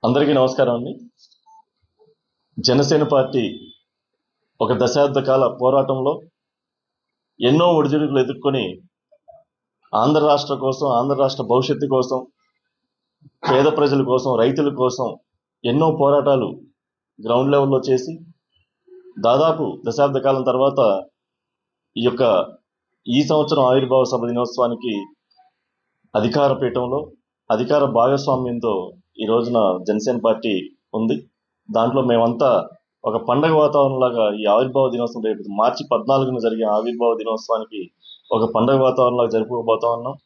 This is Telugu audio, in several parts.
అందరికీ నమస్కారం అండి. జనసేన పార్టీ ఒక దశాబ్ద కాల పోరాటంలో ఎన్నో ఒడిదుడుకులు ఎదుర్కొని ఆంధ్ర రాష్ట్ర కోసం, ఆంధ్ర రాష్ట్ర భవిష్యత్తు కోసం, పేద ప్రజల కోసం, రైతుల కోసం ఎన్నో పోరాటాలు గ్రౌండ్ లెవెల్లో చేసి దాదాపు దశాబ్ద కాలం తర్వాత ఈ సంవత్సరం ఆవిర్భావ సభ దినోత్సవానికి అధికార పీఠంలో అధికార భాగస్వామ్యంతో ఈ రోజున జనసేన పార్టీ ఉంది. దాంట్లో మేమంతా ఒక పండగ వాతావరణంలాగా ఈ ఆవిర్భావ దినోత్సవం రేపు మార్చి 14న జరిగే ఆవిర్భావ దినోత్సవానికి ఒక పండగ వాతావరణంలాగా జరుపుకోబోతా ఉన్నాం.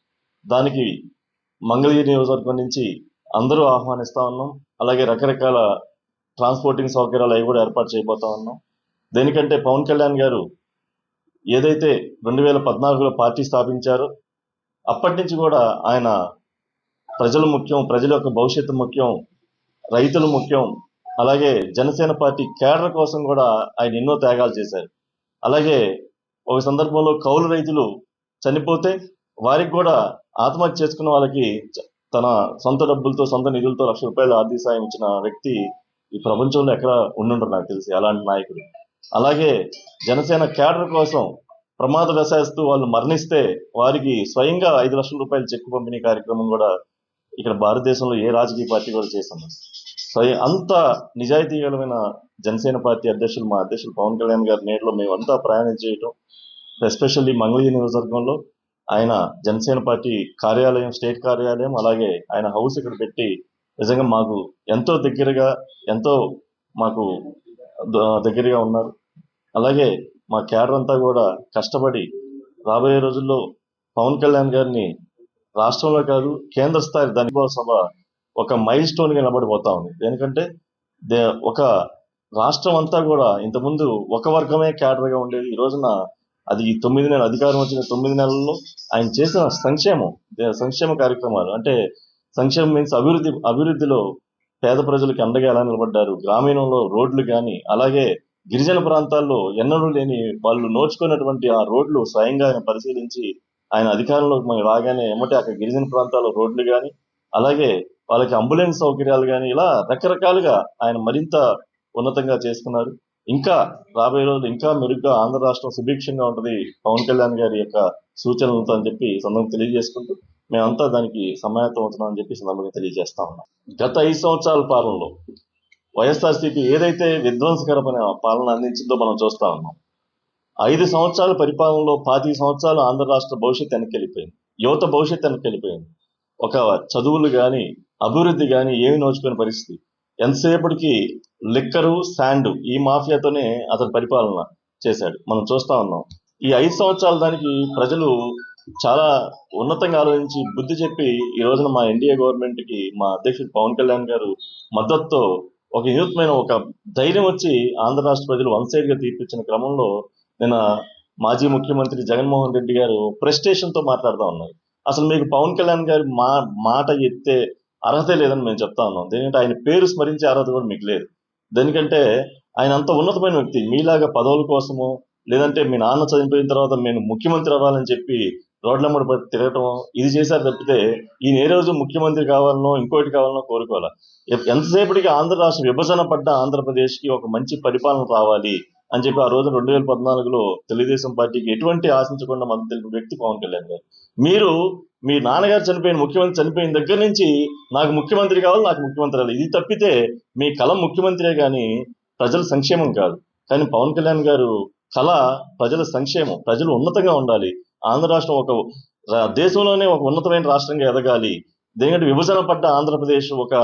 దానికి మంగళగిరి నియోజకవర్గం నుంచి అందరూ ఆహ్వానిస్తా ఉన్నాం. అలాగే రకరకాల ట్రాన్స్పోర్టింగ్ సౌకర్యాలు అవి కూడా ఏర్పాటు చేయబోతా ఉన్నాం. దేనికంటే పవన్ కళ్యాణ్ గారు ఏదైతే 2014లో పార్టీ స్థాపించారో అప్పటి నుంచి కూడా ఆయన ప్రజలు ముఖ్యం, ప్రజల యొక్క భవిష్యత్తు ముఖ్యం, రైతులు ముఖ్యం, అలాగే జనసేన పార్టీ కేడర్ కోసం కూడా ఆయన ఎన్నో త్యాగాలు చేశారు. అలాగే ఒక సందర్భంలో కౌలు రైతులు చనిపోతే వారికి కూడా ఆత్మహత్య చేసుకున్న వాళ్ళకి తన సొంత డబ్బులతో, సొంత నిధులతో ₹1,00,000 ఆర్థిక సాయం ఇచ్చిన వ్యక్తి ఈ ప్రపంచంలో ఎక్కడ ఉండుంటారు నాకు తెలిసి అలాంటి నాయకుడు. అలాగే జనసేన కేడర్ కోసం ప్రమాదవశాత్తు వాళ్ళు మరణిస్తే వారికి స్వయంగా ₹5,00,000 చెక్కు పంపిణీ కార్యక్రమం కూడా ఇక్కడ భారతదేశంలో ఏ రాజకీయ పార్టీ కూడా చేస్తుంది. అంత నిజాయితీగలమైన జనసేన పార్టీ అధ్యక్షులు మా అధ్యక్షులు పవన్ కళ్యాణ్ గారి నేటిలో మేమంతా ప్రయాణం చేయటం, ఎస్పెషల్లీ మంగళగిరి నియోజకవర్గంలో ఆయన జనసేన పార్టీ కార్యాలయం, స్టేట్ కార్యాలయం, అలాగే ఆయన హౌస్ ఇక్కడ పెట్టి నిజంగా మాకు ఎంతో దగ్గరగా ఉన్నారు. అలాగే మా కేడర్ అంతా కూడా కష్టపడి రాబోయే రోజుల్లో పవన్ కళ్యాణ్ గారిని రాష్ట్రంలో కాదు కేంద్ర స్థాయి ధన్యవాద సభ ఒక మైల్ స్టోన్ గా నిలబడిపోతా ఉంది. ఎందుకంటే ఒక రాష్ట్రం అంతా కూడా ఇంతకుముందు ఒక వర్గమే కేడర్ గా ఉండేది. ఈ రోజున అది 9 నెలలు అధికారం వచ్చిన 9 నెలల్లో ఆయన చేసిన సంక్షేమ కార్యక్రమాలు, అంటే సంక్షేమం మీన్స్ అభివృద్ధిలో పేద ప్రజలకి అండగా ఎలా నిలబడ్డారు, గ్రామీణంలో రోడ్లు కానీ, అలాగే గిరిజన ప్రాంతాల్లో ఎన్నడూ లేని వాళ్ళు నోచుకున్నటువంటి ఆ రోడ్లు స్వయంగా ఆయన పరిశీలించి ఆయన అధికారంలోకి మనం రాగానే ఎమ్మటే అక్కడ గిరిజన ప్రాంతాల్లో రోడ్లు కానీ, అలాగే వాళ్ళకి అంబులెన్స్ సౌకర్యాలు కానీ, ఇలా రకరకాలుగా ఆయన మరింత ఉన్నతంగా చేసుకున్నారు. ఇంకా రాబోయే రోజులు ఇంకా మెరుగ్గా ఆంధ్ర రాష్ట్రం సుభిక్షంగా ఉంటుంది పవన్ కళ్యాణ్ గారి యొక్క సూచనలతో అని చెప్పి సందర్భంగా తెలియజేసుకుంటూ మేమంతా దానికి సమాయత్తం అవుతున్నాం అని చెప్పి సందర్భంగా తెలియజేస్తా ఉన్నాం. గత 5 సంవత్సరాల పాలనలో వైఎస్ఆర్సీపీ ఏదైతే విధ్వంసకరమైన పాలన అందించిందో మనం చూస్తా ఉన్నాం. 5 సంవత్సరాల పరిపాలనలో 25 సంవత్సరాలు ఆంధ్ర రాష్ట్ర భవిష్యత్తు వెనక్కి, యువత భవిష్యత్తు వెనక్కి. ఒక చదువులు కానీ, అభివృద్ధి కానీ ఏమి నోచుకునే పరిస్థితి. ఎంతసేపటికి లిక్కరు, శాండ్ ఈ మాఫియాతోనే అతను పరిపాలన చేశాడు, మనం చూస్తా ఉన్నాం. ఈ 5 సంవత్సరాల దానికి ప్రజలు చాలా ఉన్నతంగా ఆలోచించి బుద్ధి చెప్పి ఈ రోజున మా ఎన్డీఏ గవర్నమెంట్ కి మా అధ్యక్షుడు పవన్ కళ్యాణ్ గారు మద్దతుతో ఒక వినూత్నమైన ఒక ధైర్యం వచ్చి ఆంధ్ర రాష్ట్ర ప్రజలు వన్ సైడ్ గా తీర్పిచ్చిన క్రమంలో నిన్న మాజీ ముఖ్యమంత్రి జగన్మోహన్ రెడ్డి గారు ప్రెస్టేషన్ తో మాట్లాడుతూ ఉన్నారు. అసలు మీకు పవన్ కళ్యాణ్ గారి మాట ఎత్తే అర్హత లేదని మేము చెప్తా ఉన్నాం. ఎందుకంటే ఆయన పేరు స్మరించే అర్హత కూడా మీకు లేదు. దేనికంటే ఆయన అంత ఉన్నతమైన వ్యక్తి. మీలాగా పదవుల కోసము, లేదంటే మీ నాన్న చనిపోయిన తర్వాత నేను ముఖ్యమంత్రి అవ్వాలని చెప్పి రోడ్లమ్మడి తిరగటం ఇది చేశారు తప్పితే ఈయన ఏ రోజు ముఖ్యమంత్రి కావాలనో ఇంకోటి కావాలనో కోరుకోవాలి. ఎంతసేపటికి ఆంధ్ర రాష్ట్ర విభజన పడ్డ ఆంధ్రప్రదేశ్ కి ఒక మంచి పరిపాలన రావాలి అని చెప్పి ఆ రోజు 2014లో తెలుగుదేశం పార్టీకి ఎటువంటి ఆశించకుండా మద్దతు తెలిపిన వ్యక్తి పవన్ కళ్యాణ్ గారు. మీరు మీ నాన్నగారు ముఖ్యమంత్రి చనిపోయిన దగ్గర నుంచి నాకు ముఖ్యమంత్రి కావాలి, నాకు ముఖ్యమంత్రి రావాలి, ఇది తప్పితే మీ కళ ముఖ్యమంత్రే కానీ ప్రజల సంక్షేమం కాదు. కానీ పవన్ కళ్యాణ్ గారు కళ ప్రజల సంక్షేమం, ప్రజలు ఉన్నతంగా ఉండాలి, ఆంధ్ర రాష్ట్రం ఒక దేశంలోనే ఒక ఉన్నతమైన రాష్ట్రంగా ఎదగాలి. ఎందుకంటే విభజన పడ్డ ఆంధ్రప్రదేశ్ ఒక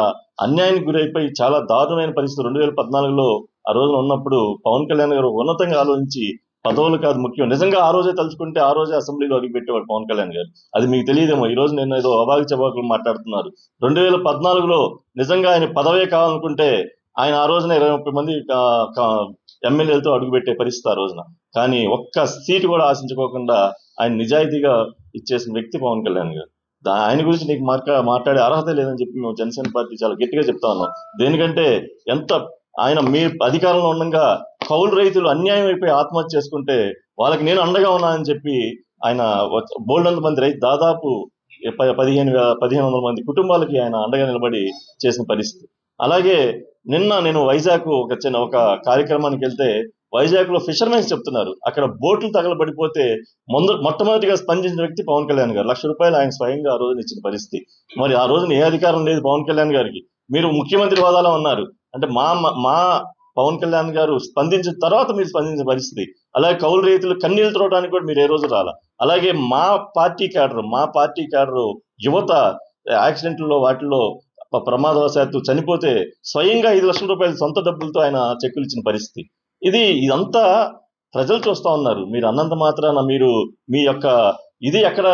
అన్యాయానికి గురైపోయి చాలా దారుణమైన పరిస్థితి 2014లో ఆ రోజున ఉన్నప్పుడు పవన్ కళ్యాణ్ గారు ఉన్నతంగా ఆలోచించి పదవులు కాదు ముఖ్యం, నిజంగా ఆ రోజే తలుచుకుంటే ఆ రోజే అసెంబ్లీలో అడుగుపెట్టేవాడు పవన్ కళ్యాణ్ గారు. అది మీకు తెలియదేమో. ఈ రోజు నేను ఏదో అవాకి చవాకులు మాట్లాడుతున్నారు. 2014లో నిజంగా ఆయన పదవే కావాలనుకుంటే ఆయన ఆ రోజున 20-30 మంది ఎమ్మెల్యేలతో అడుగుపెట్టే పరిస్థితి ఆ రోజున. కానీ ఒక్క సీటు కూడా ఆశించుకోకుండా ఆయన నిజాయితీగా ఇచ్చేసిన వ్యక్తి పవన్ కళ్యాణ్ గారు. ఆయన గురించి నీకు మాట్లాడే అర్హత లేదని చెప్పి మేము జనసేన పార్టీ చాలా గట్టిగా చెప్తా ఉన్నాం. దేనికంటే ఆయన మీ అధికారంలో ఉండగా కౌలు రైతులు అన్యాయం అయిపోయి ఆత్మహత్య చేసుకుంటే వాళ్ళకి నేను అండగా ఉన్నానని చెప్పి ఆయన బోల్డంత మంది రైతు దాదాపు 1500 మంది కుటుంబాలకి ఆయన అండగా నిలబడి చేసిన పరిస్థితి. అలాగే నిన్న నేను వైజాగ్ ఒక కార్యక్రమానికి వెళ్తే వైజాగ్ లో ఫిషర్మెన్స్ చెప్తున్నారు, అక్కడ బోట్లు తగలబడిపోతే మొట్టమొదటిగా స్పందించిన వ్యక్తి పవన్ కళ్యాణ్ గారు. ₹1,00,000 ఆయన స్వయంగా ఆ రోజున ఇచ్చిన పరిస్థితి. మరి ఆ రోజున ఏ అధికారం లేదు పవన్ కళ్యాణ్ గారికి. మీరు ముఖ్యమంత్రి హోదాలో ఉన్నారు అంటే మా పవన్ కళ్యాణ్ గారు స్పందించిన తర్వాత మీరు స్పందించిన పరిస్థితి. అలాగే కౌలు రైతులు కన్నీళ్లు తుడవడానికి కూడా మీరు ఏ రోజు రాలా. అలాగే మా పార్టీ క్యాడర్ యువత యాక్సిడెంట్లో వాటిల్లో ప్రమాదవశాత్తు చనిపోతే స్వయంగా ₹5,00,000 సొంత డబ్బులతో ఆయన చెక్కులు ఇచ్చిన పరిస్థితి. ఇదంతా ప్రజలు చూస్తా ఉన్నారు. మీరు అన్నంత మాత్రాన మీరు మీ యొక్క ఇది ఎక్కడ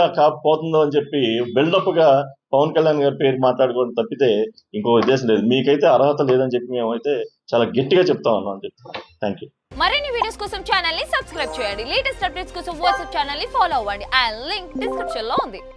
పోతుందో అని చెప్పి బిల్డప్ గా పవన్ కళ్యాణ్ గారి పేరు మాట్లాడుకోవడం తప్పితే ఇంకో ఉద్దేశం లేదు. మీకైతే అర్హత లేదని చెప్పి మేమైతే చాలా గట్టిగా చెప్తా ఉన్నాం అని చెప్పి. Thank you. మరిన్ని వీడియోస్ కోసం ఛానల్ ని సబ్స్క్రైబ్ చేయండి. లేటెస్ట్ అప్డేట్స్ కోసం వాట్సాప్ ఛానల్ ని ఫాలో అవ్వండి. ఆ లింక్ డిస్క్రిప్షన్ లో ఉంది.